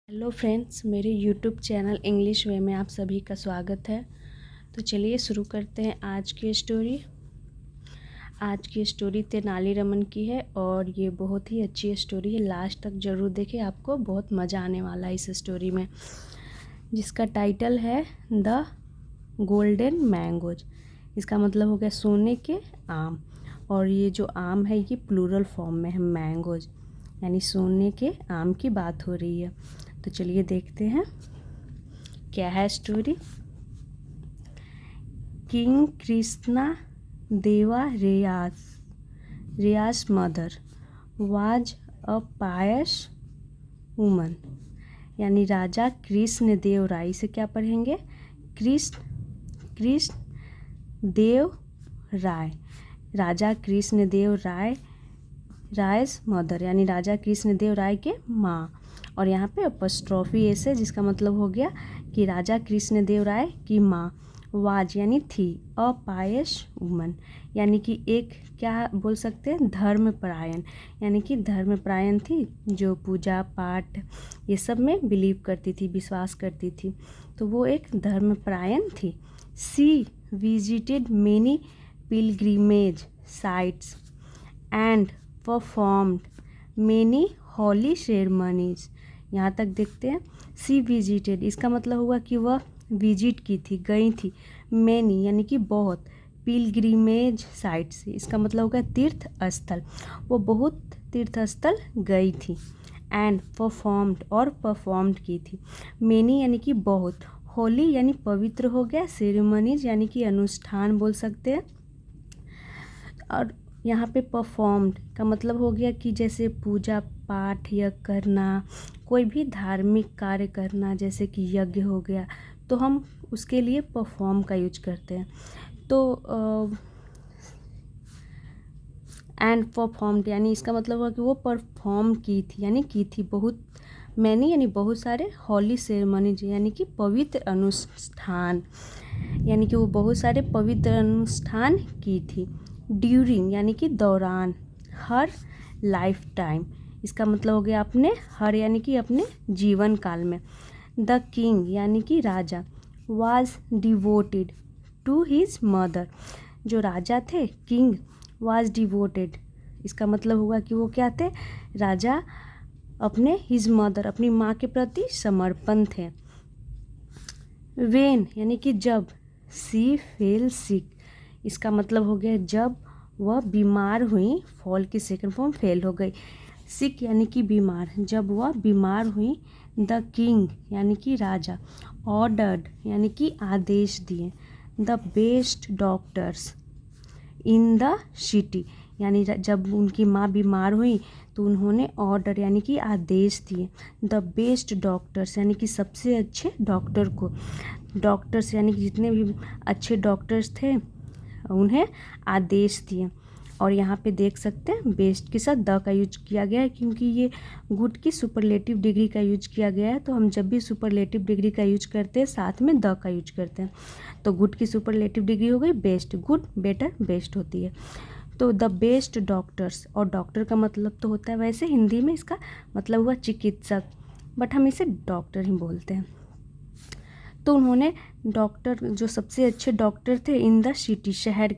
Hello friends, मेरे YouTube channel English वे में आप सभी का स्वागत है। तो चलिए शुरू करते हैं आज की स्टोरी। आज की स्टोरी तेनालीरामन की है और ये बहुत ही अच्छी स्टोरी है। लास्ट तक ज़रूर देखें, आपको बहुत मज़ा आने वाला है इस स्टोरी में, जिसका टाइटल है द गोल्डन मैंगोज। इसका मतलब हो गया सोने के आम। और ये जो आम है ये प्लूरल फॉर्म में है, मैंगोज यानी सोने के आम की बात हो रही है। तो चलिए देखते हैं क्या है story. King Krishna Deva Raya's mother was a pious woman, यानी राजा कृष्ण देव राय से क्या पढ़ेंगे, कृष्ण देव राय, राजा कृष्ण देव रायस मदर यानी राजा कृष्ण देव राय के माँ। और यहाँ पे अपस्ट्रॉफी एस है, जिसका मतलब हो गया कि राजा कृष्ण देव राय की माँ वाज यानी थी, अ पायस वुमन यानी कि एक क्या बोल सकते हैं, धर्मपरायण, यानी कि धर्मपरायण थी, जो पूजा पाठ ये सब में बिलीव करती थी, विश्वास करती थी। तो वो एक धर्मपरायण थी। She visited many pilgrimage sites and performed many holy ceremonies. यहाँ तक देखते हैं। सी विजिटेड इसका मतलब हुआ कि वह विजिट की थी, गई थी। मैनी यानी कि बहुत। पिलग्रिमेज साइट्स इसका मतलब होगा तीर्थ स्थल, वो बहुत तीर्थ स्थल गई थी। एंड परफॉर्म्ड और परफॉर्म्ड की थी। मैनी यानी कि बहुत। होली यानी पवित्र हो गया। सेरेमनीज यानी कि अनुष्ठान बोल सकते हैं। और यहाँ पे परफॉर्म्ड का मतलब हो गया कि जैसे पूजा पाठ या करना, कोई भी धार्मिक कार्य करना, जैसे कि यज्ञ हो गया, तो हम उसके लिए परफॉर्म का यूज करते हैं। तो एंड परफॉर्म्ड यानी इसका मतलब हुआ कि वो परफॉर्म की थी, यानी की थी बहुत। मैंने यानी बहुत सारे। हॉली सेरेमनीज यानी कि पवित्र अनुष्ठान, यानी कि वो बहुत सारे पवित्र अनुष्ठान की थी। ड्यूरिंग यानी कि दौरान। हर लाइफ टाइम इसका मतलब हो गया अपने, हर यानी कि अपने जीवन काल में। द किंग यानी कि राजा was devoted to his mother, जो राजा थे किंग वाज डिवोटेड इसका मतलब हुआ कि वो क्या थे, राजा अपने हिज मदर अपनी माँ के प्रति समर्पण थे। वेन यानी कि जब। सी फेल सिक इसका मतलब हो गया जब वह बीमार हुई। फॉल की सेकंड फॉर्म फेल हो गई। सिक यानी कि बीमार, जब वह बीमार हुई। द किंग यानी कि राजा। ऑर्डर्ड यानी कि आदेश दिए। The best doctors in the city, यानी जब उनकी माँ बीमार हुई तो उन्होंने ऑर्डर यानी कि आदेश दिए। द बेस्ट डॉक्टर्स यानी कि सबसे अच्छे डॉक्टर को। डॉक्टर्स यानी कि जितने भी अच्छे डॉक्टर्स थे उन्हें आदेश दिए। और यहाँ पे देख सकते हैं बेस्ट के साथ द का यूज किया गया है, क्योंकि ये गुड की सुपरलेटिव डिग्री का यूज किया गया है। तो हम जब भी सुपरलेटिव डिग्री का यूज करते हैं साथ में द का यूज करते हैं। तो गुड की सुपरलेटिव डिग्री हो गई बेस्ट, गुड बेटर बेस्ट होती है। तो द बेस्ट डॉक्टर्स, और डॉक्टर का मतलब तो होता है, वैसे हिंदी में इसका मतलब हुआ चिकित्सक, बट हम इसे डॉक्टर ही बोलते हैं। तो उन्होंने डॉक्टर, जो सबसे अच्छे डॉक्टर थे इन द सिटी, शहर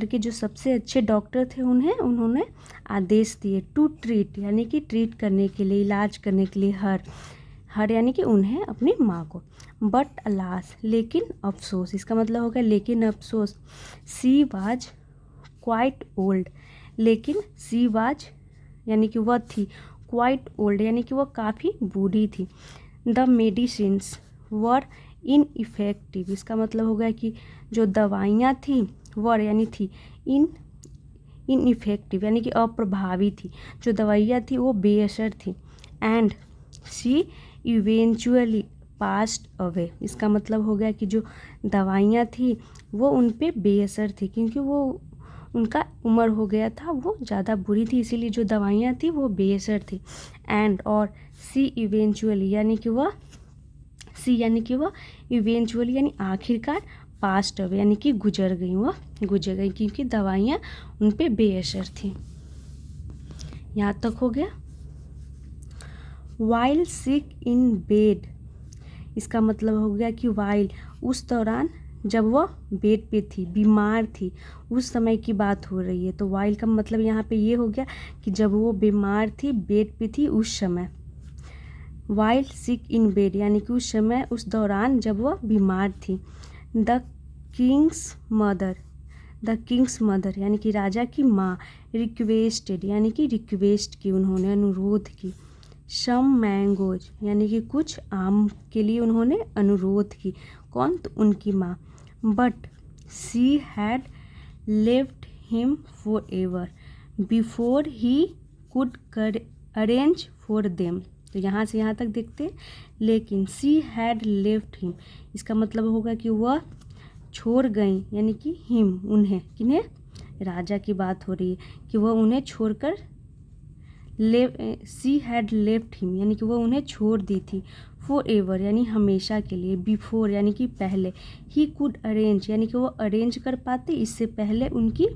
के जो सबसे अच्छे डॉक्टर थे उन्होंने आदेश दिए। टू ट्रीट यानी कि ट्रीट करने के लिए, इलाज करने के लिए। हर यानी कि उन्हें, अपनी माँ को। बट अलास लेकिन अफसोस इसका मतलब होगा लेकिन अफसोस। सी वाज क्वाइट ओल्ड, लेकिन सी वाज यानी कि वह थी, क्वाइट ओल्ड यानी कि वह काफ़ी बूढ़ी थी। द मेडिसिन्स वर इनइफेक्टिव इसका मतलब हो गया कि जो दवाइयाँ थी, वर यानी थी, इनइफेक्टिव यानी कि अप्रभावी थी, जो दवाइयाँ थी वो बेअसर थी। And she eventually passed away इसका मतलब हो गया कि जो दवाइयाँ थी वो उन पे बेअसर थी, क्योंकि वो उनका उम्र हो गया था, वो ज़्यादा बुरी थी, इसीलिए जो दवाइयाँ थी वो बेअसर थी। एंड और सी इवेंचुअली यानी कि वह इवेंचुअली यानी आखिरकार पास्ट अवे यानी कि गुजर गई, क्योंकि दवाइयाँ उन पे बेअसर थी। यहाँ तक हो गया। वाइल सिक इन बेड, इसका मतलब हो गया कि वाइल उस दौरान जब वह बेड पे थी, बीमार थी, उस समय की बात हो रही है। तो वाइल का मतलब यहाँ पे ये हो गया कि जब वो बीमार थी, बेड पे थी, उस समय। वाइल सिक इन बेड यानी कि उस समय, उस दौरान जब वह बीमार थी। The Kings mother, the Kings mother यानी कि राजा की माँ, रिक्वेस्टेड यानी कि रिक्वेस्ट की, उन्होंने अनुरोध की। सम मैंगोज यानी कि कुछ आम के लिए उन्होंने अनुरोध की। कौन? तो उनकी माँ। But she had left him for ever before he could arrange for them. तो यहाँ से यहाँ तक देखते हैं। लेकिन शी हैड लेफ्ट हिम, इसका मतलब होगा कि वह छोड़ गई, यानी कि हिम उन्हें, किन्हें? राजा की बात हो रही है कि वह उन्हें छोड़कर शी हैड लेफ्ट हिम यानी कि वह उन्हें छोड़ दी थी। फॉर एवर यानी हमेशा के लिए। बिफोर यानी कि पहले। ही कुड अरेंज यानी कि वह अरेंज कर पाते, इससे पहले उनकी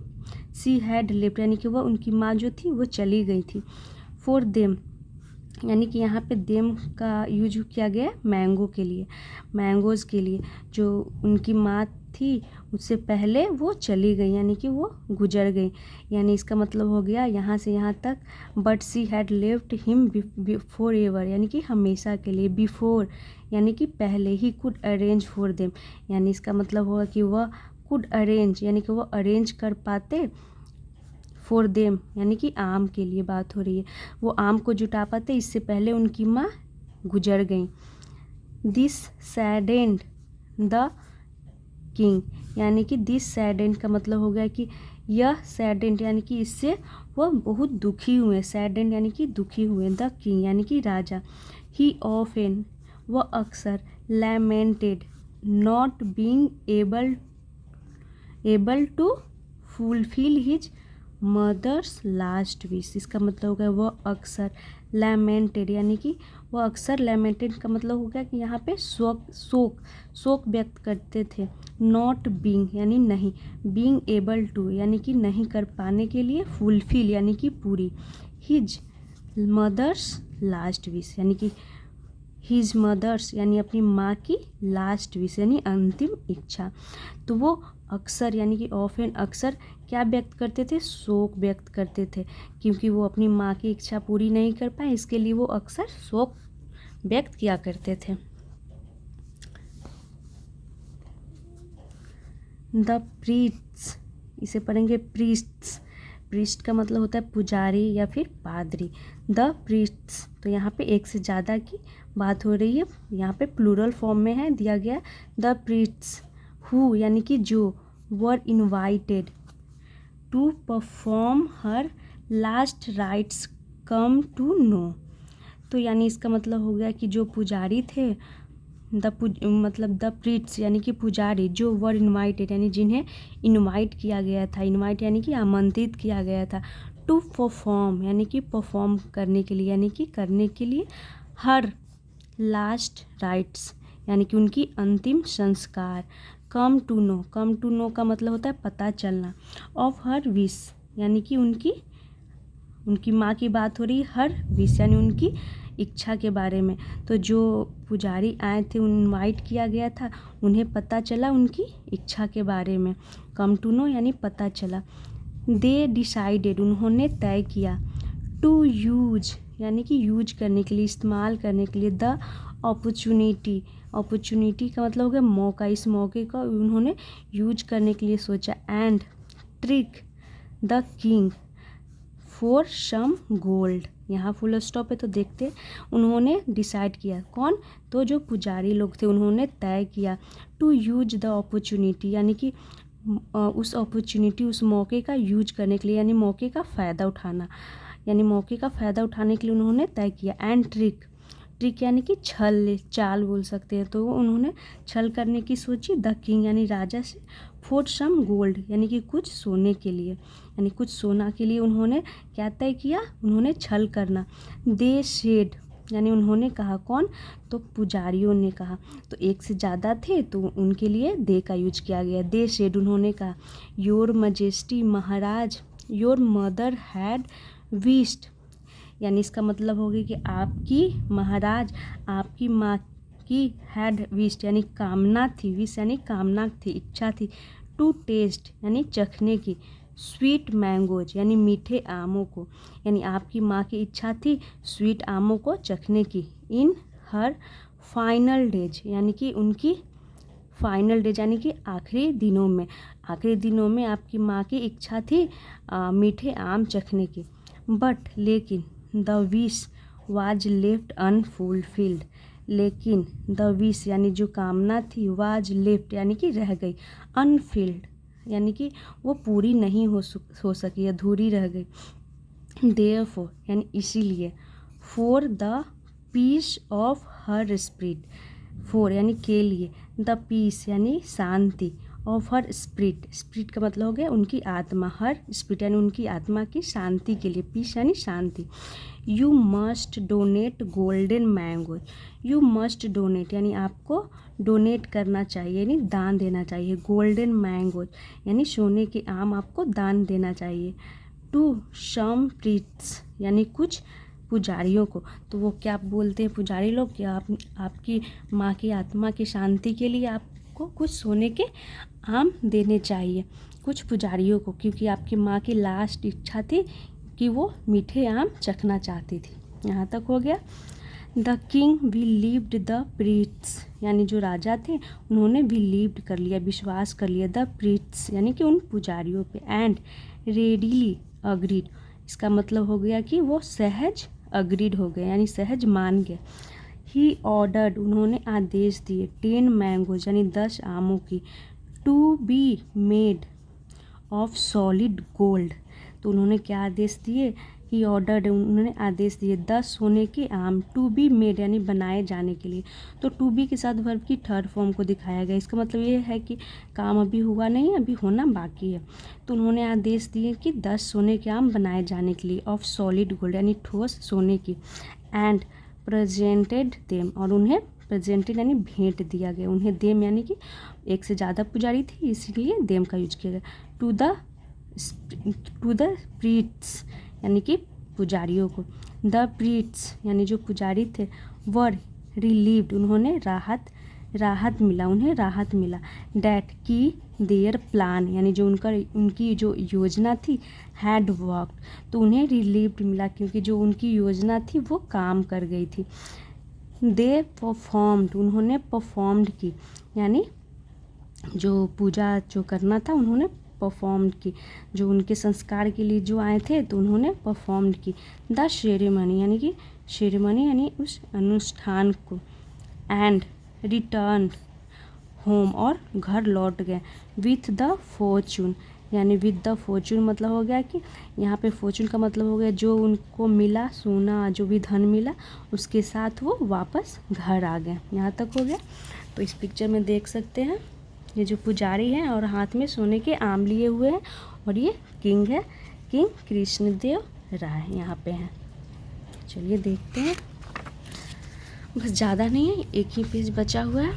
शी हैड लेफ्ट यानी कि वह उनकी माँ जो थी वो चली गई थी। फॉर देम यानी कि यहाँ पे देम का यूज किया गया मैंगो के लिए, मैंगोज़ के लिए। जो उनकी माँ थी उससे पहले वो चली गई यानी कि वो गुजर गई। यानी इसका मतलब हो गया यहाँ से यहाँ तक। But she had left him before ever यानी कि हमेशा के लिए। बिफोर यानी कि पहले। He could arrange for them यानी इसका मतलब होगा कि वह कुड अरेंज यानी कि वह अरेंज कर पाते। फॉर देम यानी कि आम के लिए बात हो रही है, वो आम को जुटा पाते, इससे पहले उनकी माँ गुजर गई। दिस सैडेंड द किंग यानी कि दिस सैडेंड का मतलब हो गया कि यह सैडेंड यानी कि इससे वह बहुत दुखी हुए। सैडेंड यानी कि दुखी हुए। द किंग यानी कि राजा। ही ऑफन वह अक्सर। Lamented not being able to fulfil his mother's last wish, इसका मतलब हो गया वह अक्सर। लैमेंटेड यानी कि वह अक्सर। लैमेंटेड का मतलब हो गया कि यहाँ पे शोक व्यक्त करते थे। नॉट बीइंग यानी नहीं। बीइंग एबल टू यानी कि नहीं कर पाने के लिए। फुलफिल यानी कि पूरी। हिज मदर्स लास्ट विश यानी कि हिज मदर्स यानी अपनी माँ की लास्ट विश यानी अंतिम इच्छा। तो वो अक्सर यानी कि ऑफन अक्सर क्या व्यक्त करते थे? शोक व्यक्त करते थे, क्योंकि वो अपनी माँ की इच्छा पूरी नहीं कर पाए, इसके लिए वो अक्सर शोक व्यक्त किया करते थे। द प्रीस्ट्स, इसे पढ़ेंगे प्रीस्ट्स। प्रीस्ट का मतलब होता है पुजारी या फिर पादरी। द प्रीस्ट्स, तो यहाँ पे एक से ज़्यादा की बात हो रही है, यहाँ पे प्लूरल फॉर्म में है दिया गया। द प्रीस्ट्स हु यानी कि जो, were invited to perform her last rites come to know. तो यानी इसका मतलब हो गया कि जो पुजारी थे, मतलब द प्रीस्ट्स यानी कि पुजारी, जो वर इनवाइटेड यानी जिन्हें इनवाइट किया गया था, इनवाइट यानी कि आमंत्रित किया गया था। टू परफॉर्म यानी कि परफॉर्म करने के लिए यानी कि करने के लिए। हर लास्ट राइट्स यानी कि उनकी अंतिम संस्कार। कम टू नो का मतलब होता है पता चलना। ऑफ हर विश यानी कि उनकी माँ की बात हो रही। हर विश यानी उनकी इच्छा के बारे में। तो जो पुजारी आए थे, इनवाइट किया गया था, उन्हें पता चला उनकी इच्छा के बारे में। कम टू नो यानी पता चला। दे डिसाइडेड उन्होंने तय किया। टू यूज यानी कि यूज करने के लिए, इस्तेमाल करने के लिए। द अपॉर्चुनिटी का मतलब हो गया मौका, इस मौके का उन्होंने यूज करने के लिए सोचा। And trick the king for some gold, यहाँ फुल स्टॉप है तो देखते। उन्होंने डिसाइड किया, कौन? तो जो पुजारी लोग थे उन्होंने तय किया। टू यूज द अपॉर्चुनिटी यानी कि उस अपॉर्चुनिटी, उस मौके का यूज करने के लिए, यानी मौके का फ़ायदा उठाना, यानी मौके का फ़ायदा उठाने के लिए उन्होंने तय किया। एंड ट्रिक यानी कि छल, चाल बोल सकते हैं। तो उन्होंने छल करने की सोची। द किंग यानी राजा से। फॉर सम गोल्ड यानी कि कुछ सोने के लिए, यानी कुछ सोना के लिए उन्होंने क्या तय किया? उन्होंने छल करना। दे सेड यानी उन्होंने कहा, कौन? तो पुजारियों ने कहा। तो एक से ज़्यादा थे तो उनके लिए दे का यूज किया गया। दे सेड उन्होंने कहा। Your majesty Maharaj, your mother had wished यानी इसका मतलब होगा कि आपकी महाराज, आपकी माँ की हैड विश्ड यानी कामना थी, विश यानी कामना थी, इच्छा थी, टू टेस्ट यानी चखने की, स्वीट मैंगोज यानी मीठे आमों को, यानी आपकी माँ की इच्छा थी स्वीट आमों को चखने की, इन हर फाइनल डेज यानी कि उनकी फाइनल डेज यानी कि आखिरी दिनों में आपकी माँ की इच्छा थी मीठे आम चखने की। बट लेकिन the wish was left unfulfilled, लेकिन द विश यानी जो कामना थी, वाज लेफ्ट यानी कि रह गई, अनफिल्ड यानी कि वो पूरी नहीं हो सकी, अधूरी रह गई। देयरफॉर यानी इसीलिए, for the peace of her spirit, for यानी के लिए, द पीस यानी शांति, ऑफ हर स्पिरिट का मतलब हो गया उनकी आत्मा, हर स्पिरिट यानी उनकी आत्मा की शांति के लिए, पीस यानी शांति। You must donate golden mango, you must donate यानी आपको डोनेट करना चाहिए यानी दान देना चाहिए, गोल्डन मैंगो यानी सोने के आम आपको दान देना चाहिए, टू सम प्रीट्स यानी कुछ पुजारियों को। तो वो क्या बोलते हैं पुजारी लोग कि आपकी माँ की आत्मा की शांति के लिए आपको कुछ सोने के आम देने चाहिए कुछ पुजारियों को, क्योंकि आपकी माँ की लास्ट इच्छा थी कि वो मीठे आम चखना चाहती थी। यहाँ तक हो गया। द किंग बिलीव्ड द प्रीट्स यानी जो राजा थे उन्होंने बिलीव्ड कर लिया, विश्वास कर लिया, द प्रीट्स यानी कि उन पुजारियों पे, एंड रेडीली अग्रीड, इसका मतलब हो गया कि वो सहज अग्रीड हो गए यानी सहज मान गए। ही ऑर्डर्ड उन्होंने आदेश दिए, 10 मैंगोज यानी 10 आमों की, to be made of solid gold. तो उन्होंने क्या आदेश दिए, ही ऑर्डर्ड उन्होंने आदेश दिए 10 सोने के आम, टू बी मेड यानी बनाए जाने के लिए। तो टू बी के साथ वर्ब की थर्ड फॉर्म को दिखाया गया, इसका मतलब ये है कि काम अभी हुआ नहीं, अभी होना बाकी है। तो उन्होंने आदेश दिए कि 10 सोने के आम बनाए जाने के लिए, ऑफ सॉलिड गोल्ड यानी ठोस सोने की, एंड प्रेजेंटेड देम और उन्हें प्रेजेंटेड यानी भेंट दिया गया, उन्हें देम यानी कि एक से ज़्यादा पुजारी थी इसलिए देम का यूज किया गया, टू द प्रीट्स यानी कि पुजारियों को। द प्रीट्स यानी जो पुजारी थे, वर रिलीव्ड उन्होंने राहत मिला, डैट की देयर प्लान यानी जो उनकी जो योजना थी, हैड वर्कड तो उन्हें रिलीव्ड मिला क्योंकि जो उनकी योजना थी वो काम कर गई थी। दे परफॉर्म्ड उन्होंने परफॉर्म्ड की यानी जो पूजा जो करना था उन्होंने परफॉर्म्ड की, जो उनके संस्कार के लिए जो आए थे तो उन्होंने परफॉर्म्ड की। द सेरेमनी यानी कि सेरेमनी यानी उस अनुष्ठान को, एंड रिटर्न होम और घर लौट गए, विथ द फॉर्चून यानी विद द फॉर्चून मतलब हो गया कि यहाँ पे फॉर्चून का मतलब हो गया जो उनको मिला सोना, जो भी धन मिला उसके साथ वो वापस घर आ गए। यहाँ तक हो गया। तो इस पिक्चर में देख सकते हैं ये जो पुजारी हैं और हाथ में सोने के आम लिए हुए हैं और ये किंग है, किंग कृष्णदेव राय यहाँ पे हैं। चलिए देखते हैं, बस ज़्यादा नहीं है, एक ही पेज बचा हुआ है।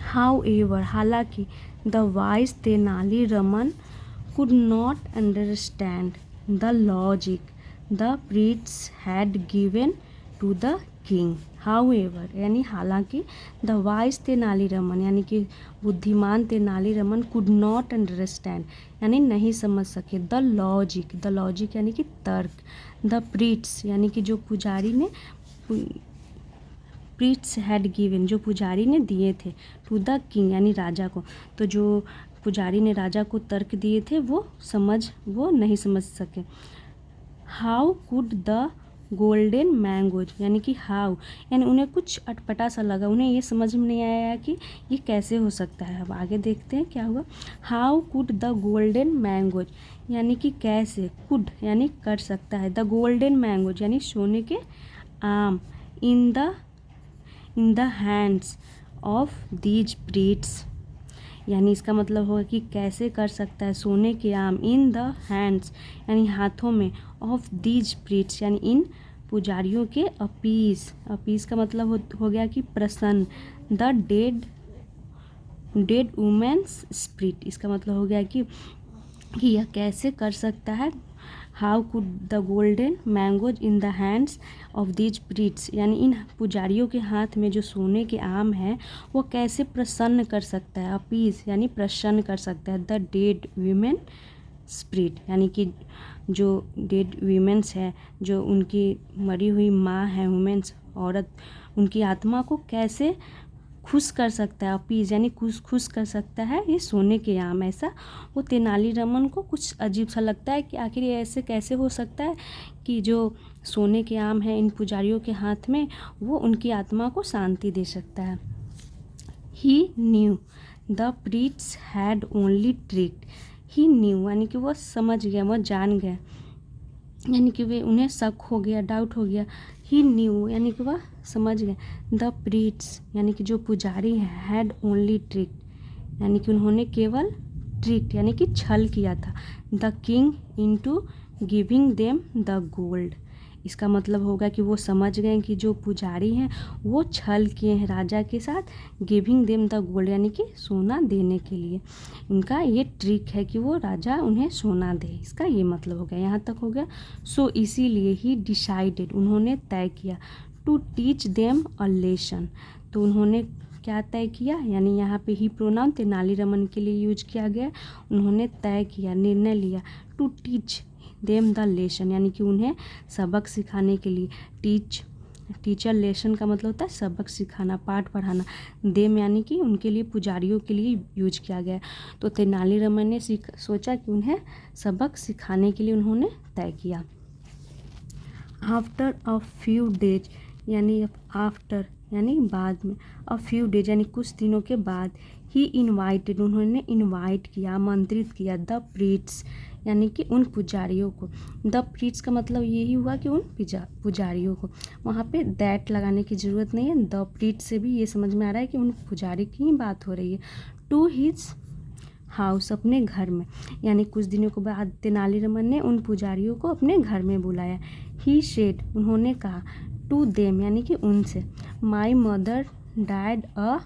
हाउएवर हालांकि, the wise Tenali Raman could not understand the logic the priests had given to the king. However यानी हालांकि, द वाइज तेनालीरामन यानी कि बुद्धिमान तेनालीरामन कुड नॉट अंडरस्टैंड यानी नहीं समझ सके, द लॉजिक यानी कि तर्क, द प्रीट्स यानी कि जो पुजारी ने प्रीट्स हैड गिवन जो पुजारी ने दिए थे, टू द किंग यानी राजा को। तो जो पुजारी ने राजा को तर्क दिए थे वो नहीं समझ सके। How could the golden mangoes यानी कि हाउ यानी उन्हें कुछ अटपटा सा लगा, उन्हें ये समझ में नहीं आया कि ये कैसे हो सकता है। अब आगे देखते हैं क्या हुआ। How could the golden mangoes यानी कि कैसे, कुड यानी कर सकता है, द गोल्डन मैंगोज यानी सोने के आम, in the hands of these priests यानी इसका मतलब होगा कि कैसे कर सकता है सोने के आम, इन द हैंड्स यानी हाथों में, ऑफ दीज प्रीट्स यानी इन पुजारियों के, अपीस का मतलब हो गया कि प्रसन्न, द डेड वुमेन्स स्पिरिट इसका मतलब हो गया कि यह कैसे कर सकता है how could the golden mangoes in the hands of these priests, यानी इन पुजारियों के हाथ में जो सोने के आम हैं वो कैसे प्रसन्न कर सकता है, अपीज यानी प्रसन्न कर सकता है, द डेड वीमेन स्पिरिट, यानी कि जो डेड वीमेंस है, जो उनकी मरी हुई माँ है, वुमेंस औरत, उनकी आत्मा को कैसे खुश कर सकता है, अपीज यानी खुश कर सकता है ये सोने के आम। ऐसा वो तेनालीरामन को कुछ अजीब सा लगता है कि आखिर ये ऐसे कैसे हो सकता है कि जो सोने के आम है इन पुजारियों के हाथ में वो उनकी आत्मा को शांति दे सकता है। He knew the priests had only tricked, he knew यानी कि वो समझ गया, वो जान गया, यानी कि वे उन्हें शक हो गया, डाउट हो गया। ही न्यू यानी कि वह समझ गए। द प्रीट्स यानी कि जो पुजारी हैं, हैड ओनली ट्रिक्ड यानी कि उन्होंने केवल ट्रिक्ड यानी कि छल किया था, the king into giving them the gold. इसका मतलब होगा कि वो समझ गए कि जो पुजारी हैं वो छल किए हैं राजा के साथ, गिविंग देम द गोल्ड यानी कि सोना देने के लिए। उनका ये ट्रिक है कि वो राजा उन्हें सोना दे, इसका ये मतलब हो गया, यहाँ तक हो गया। सो इसीलिए ही डिसाइडेड उन्होंने तय किया, to teach them a lesson, तो उन्होंने क्या तय किया, यानी यहाँ पे ही प्रोनाउन तेनालीरामन के लिए यूज किया गया। उन्होंने तय किया, निर्णय लिया, to teach them the lesson यानी कि उन्हें सबक सिखाने के लिए। टीचर लेसन का मतलब होता है सबक सिखाना, पाठ पढ़ाना। देम यानी कि उनके लिए, पुजारियों के लिए यूज किया गया। तो तेनालीरामन ने सोचा कि उन्हें सबक सिखाने के लिए उन्होंने तय किया। आफ्टर अ फ्यू डेज यानी आफ्टर यानी बाद में, अ फ्यू डेज यानी कुछ दिनों के बाद, ही इनवाइटेड उन्होंने इनवाइट किया, आमंत्रित किया, द प्रीट्स यानी कि उन पुजारियों को। द प्रीट्स का मतलब यही हुआ कि उन पुजारियों को, वहाँ पे दैट लगाने की ज़रूरत नहीं है, द प्रीट्स से भी ये समझ में आ रहा है कि उन पुजारी की ही बात हो रही है। टू हिज हाउस अपने घर में, यानी कुछ दिनों के बाद तेनालीरामन ने उन पुजारियों को अपने घर में बुलाया। ही सेड उन्होंने कहा, टू देम यानी कि उनसे, my mother died a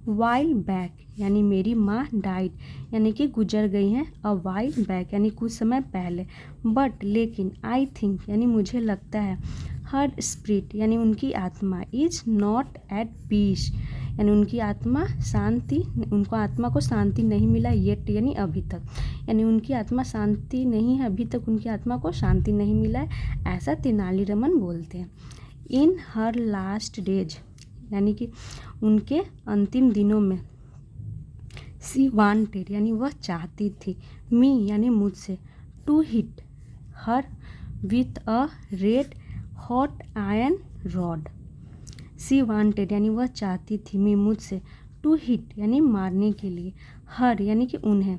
while back यानी मेरी माँ डाइड यानी कि गुजर गई हैं, अ वाइल बैक यानी कुछ समय पहले, बट लेकिन, आई थिंक यानी मुझे लगता है, हर स्पिरिट यानी उनकी आत्मा, इज नॉट एट पीस यानी उनकी आत्मा शांति, उनको आत्मा को शांति नहीं मिला येट यानी अभी तक, यानी उनकी आत्मा शांति नहीं है, अभी तक उनकी आत्मा को शांति नहीं मिला है, ऐसा तेनालीरामन बोलते हैं। इन हर लास्ट डेज यानी कि उनके अंतिम दिनों में, सी वांटेड यानी वह चाहती थी, मी यानी मुझसे, to hit her with a red hot iron rod. She wanted यानी वह चाहती थी, मी मुझसे, टू हिट यानी मारने के लिए, हर यानी कि उन्हें,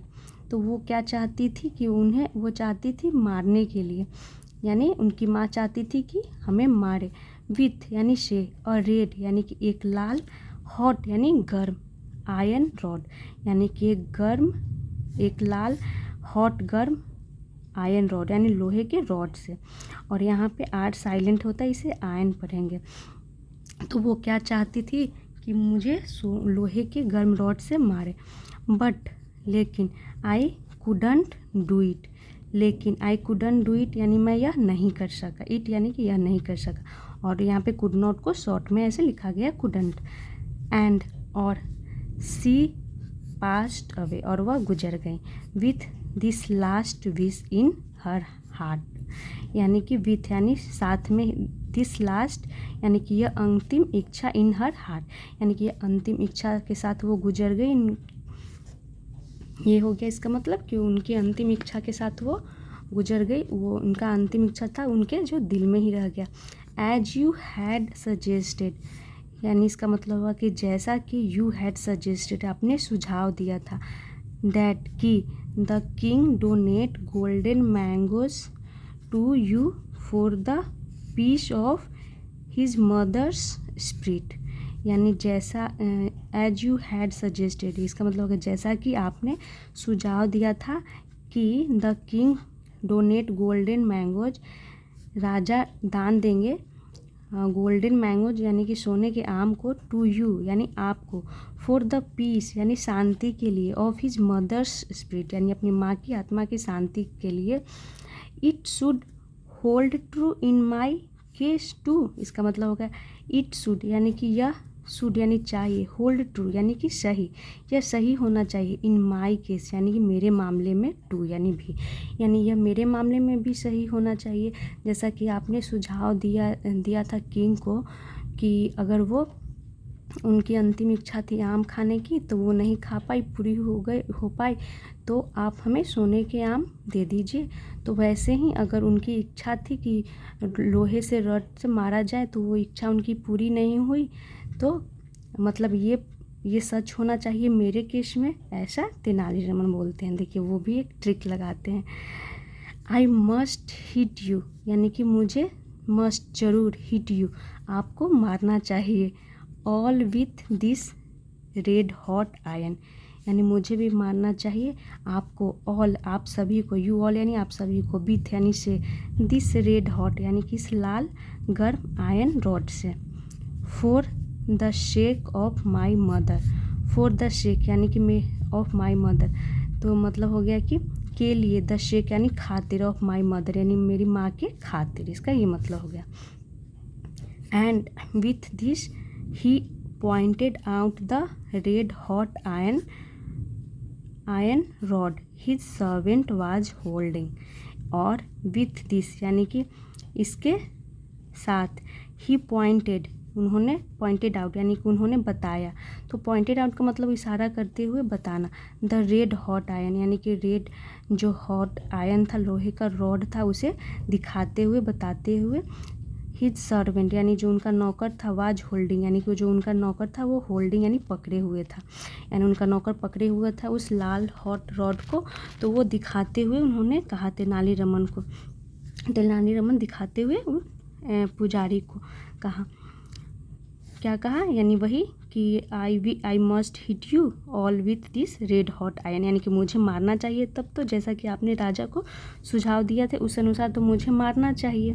तो वो क्या चाहती थी कि उन्हें, वो चाहती थी मारने के लिए, यानी उनकी माँ चाहती थी कि हमें मारे, विथ यानी से, और रेड यानी कि एक लाल, हॉट यानी गर्म, आयरन रॉड यानी कि एक गर्म, एक लाल हॉट गर्म आयरन रॉड यानी लोहे के रॉड से, और यहाँ पे आर साइलेंट होता है, इसे आयरन पढ़ेंगे। तो वो क्या चाहती थी कि मुझे लोहे के गर्म रॉड से मारे, बट लेकिन, आई कुडंट डू इट लेकिन, आई कुडंट डू इट यानी मैं यह नहीं कर सका, इट यानी कि यह नहीं कर सका, और यहाँ पे कुड नॉट को शॉर्ट में ऐसे लिखा गया कुडंट, एंड और सी पास्ट अवे और वह गुजर गई, with this last wish in her heart यानी कि विथ यानी साथ में, दिस लास्ट यानी कि यह अंतिम इच्छा, इन हर हार्ट यानी कि यह अंतिम इच्छा के साथ वो गुजर गई। ये हो गया इसका मतलब कि उनकी अंतिम इच्छा के साथ वो गुजर गई, वो उनका अंतिम इच्छा था उनके जो दिल में ही रह गया। एज यू हैड सजेस्टेड यानी इसका मतलब हुआ कि जैसा कि यू हैड सजेस्टेड आपने सुझाव दिया था, दैट कि the king donate golden mangoes to you for the peace of his mother's spirit यानी जैसा, एज यू हैड सजेस्टेड इसका मतलब होगा जैसा कि आपने सुझाव दिया था कि the king donate golden mangoes, राजा दान देंगे गोल्डन मैंगोज यानी कि सोने के आम को, टू यू यानी आपको, फॉर द पीस यानी शांति के लिए, ऑफ हिज मदर्स स्पिरिट यानी अपनी माँ की आत्मा की शांति के लिए, it should hold true in my case too, इसका मतलब होगा इट शुड यानी कि यह, शुड यानी चाहिए, होल्ड ट्रू यानी कि सही, यह सही होना चाहिए, इन माई केस यानी कि मेरे मामले में, टू यानी भी, यानी यह मेरे मामले में भी सही होना चाहिए। जैसा कि आपने सुझाव दिया था किंग को कि अगर वो, उनकी अंतिम इच्छा थी आम खाने की तो वो नहीं खा पाई, पूरी हो पाई, तो आप हमें सोने के आम दे दीजिए। तो वैसे ही अगर उनकी इच्छा थी कि लोहे से, रॉड से मारा जाए, तो वो इच्छा उनकी पूरी नहीं हुई, तो मतलब ये सच होना चाहिए मेरे केस में, ऐसा तेनालीरामन बोलते हैं। देखिए वो भी एक ट्रिक लगाते हैं। आई मस्ट हिट यू यानी कि मुझे, मस्ट जरूर, हिट यू आपको मारना चाहिए, all with this red hot iron यानी मुझे भी मारना चाहिए आपको, ऑल आप सभी को, यू ऑल यानी आप सभी को, विथ यानी से, दिस रेड हॉट यानी कि इस लाल गर्म आयरन रॉड से, for the shake of my mother, for the shake यानी कि मे ऑफ माई मदर, तो मतलब हो गया कि के लिए, द शेक यानी खातिर, ऑफ माई मदर यानी मेरी माँ के खातिर, इसका ये मतलब हो गया। And with this he pointed out the red hot iron rod his servant was holding, और विथ दिस यानी कि इसके साथ, ही पॉइंटेड उन्होंने, पॉइंटेड आउट यानी कि उन्होंने बताया, तो पॉइंटेड आउट का मतलब इशारा करते हुए बताना, द रेड हॉट आयरन यानी कि रेड जो हॉट आयरन था, लोहे का रॉड था, उसे दिखाते हुए, बताते हुए, हिज सर्वेंट यानी जो उनका नौकर था, वाज होल्डिंग यानी कि जो उनका नौकर था वो होल्डिंग यानी पकड़े हुए था, यानी उनका नौकर पकड़े हुए था उस लाल हॉट रॉड को, तो वो दिखाते हुए उन्होंने कहा तेनालीरामन को, तेनालीरामन दिखाते हुए पुजारी को कहा, क्या कहा, यानी वही कि I must hit you all with this red hot iron यानी कि मुझे मारना चाहिए, तब तो जैसा कि आपने राजा को सुझाव दिया थे उस अनुसार तो मुझे मारना चाहिए।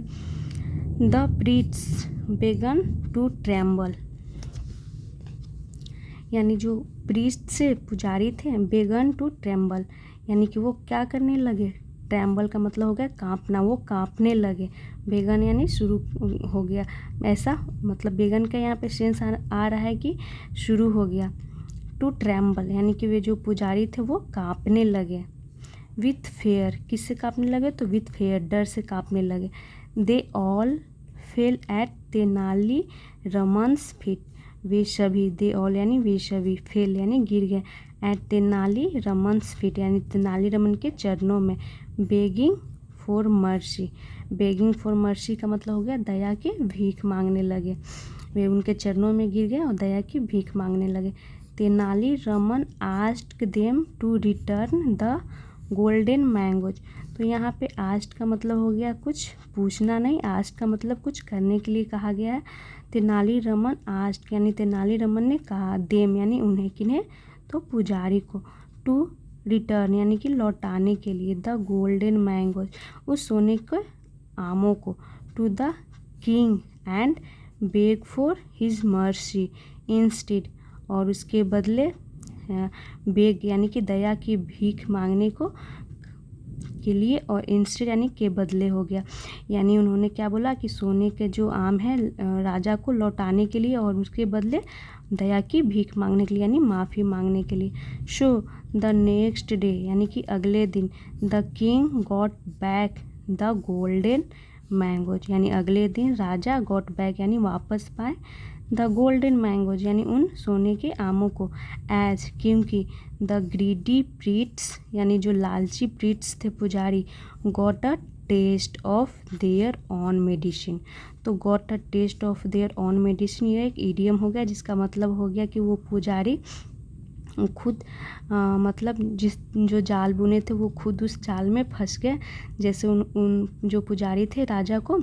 द प्रीट्स बेगन टू ट्रेम्बल यानी जो प्रीस्ट से पुजारी थे, बेगन टू ट्रेम्बल यानी कि वो क्या करने लगे, ट्रेम्बल का मतलब हो गया कांपना, वो कांपने लगे, बेगन यानी शुरू हो गया, ऐसा मतलब बेगन का यहाँ पे सेंस आ रहा है कि शुरू हो गया, टू ट्रेम्बल यानी कि वे जो पुजारी थे वो कांपने लगे, विथ फेयर किससे कांपने लगे, तो विथ फेयर डर से कांपने लगे, they all fell at Tenali Raman's feet वे सभी, दे ऑल यानी वे सभी, फेल यानी गिर गए, एट तेनालीरामन्स फीट यानी तेनालीरामन के चरणों में, begging for mercy, begging for mercy का मतलब हो गया दया की भीख मांगने लगे, वे उनके चरणों में गिर गए और दया की भीख मांगने लगे। Tenaliraman asked them to return the golden mangoes, तो यहाँ पे आस्ट का मतलब हो गया कुछ पूछना नहीं, आस्ट का मतलब कुछ करने के लिए कहा गया है। तेनालीरामन आस्ट यानी तेनालीरामन ने कहा, देम यानी उन्हें, किन्हें, तो पुजारी को, टू रिटर्न यानी कि लौटाने के लिए, द गोल्डन मैंगोज उस सोने के आमों को, to the king and beg for his mercy instead और उसके बदले, बेग यानी कि दया की भीख मांगने को के लिए, और इंस्टेड यानी के बदले हो गया, यानी उन्होंने क्या बोला कि सोने के जो आम है राजा को लौटाने के लिए और उसके बदले दया की भीख मांगने के लिए यानी माफ़ी मांगने के लिए। शो द नेक्स्ट डे यानी कि अगले दिन, the king got back the golden mangoes यानी अगले दिन राजा गॉट बैक यानी वापस पाए, द गोल्डन मैंगोज यानी उन सोने के आमों को, एज क्योंकि, द ग्रीडी प्रीट्स यानी जो लालची प्रीट्स थे पुजारी, got a taste of their own medicine, तो got a taste of their own medicine ये एक ईडियम हो गया जिसका मतलब हो गया कि वो पुजारी खुद मतलब जो जाल बुने थे वो खुद उस जाल में फंस गए, जैसे उन जो पुजारी थे राजा को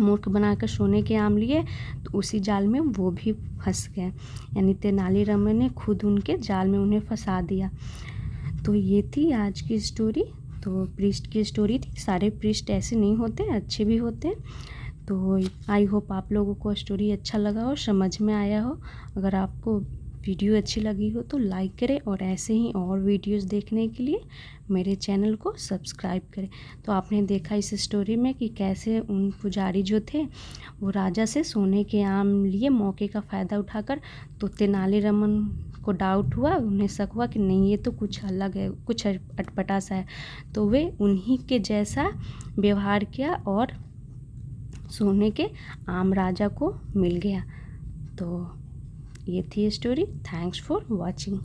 मूर्ख बनाकर सोने के आम लिए तो उसी जाल में वो भी फंस गए, यानी तेनालीरामन ने खुद उनके जाल में उन्हें फंसा दिया। तो ये थी आज की स्टोरी, तो पृष्ठ की स्टोरी थी। सारे पृष्ठ ऐसे नहीं होते, अच्छे भी होते हैं। तो आई होप आप लोगों को स्टोरी अच्छा लगा हो, समझ में आया हो। अगर आपको वीडियो अच्छी लगी हो तो लाइक करें और ऐसे ही और वीडियोस देखने के लिए मेरे चैनल को सब्सक्राइब करें। तो आपने देखा इस स्टोरी में कि कैसे उन पुजारी जो थे वो राजा से सोने के आम लिए मौके का फ़ायदा उठाकर, तो तेनालीरामन को डाउट हुआ, उन्हें शक हुआ कि नहीं ये तो कुछ अलग है, कुछ अटपटा सा है, तो वे उन्हीं के जैसा व्यवहार किया और सोने के आम राजा को मिल गया। तो ये थी स्टोरी। Thanks for watching.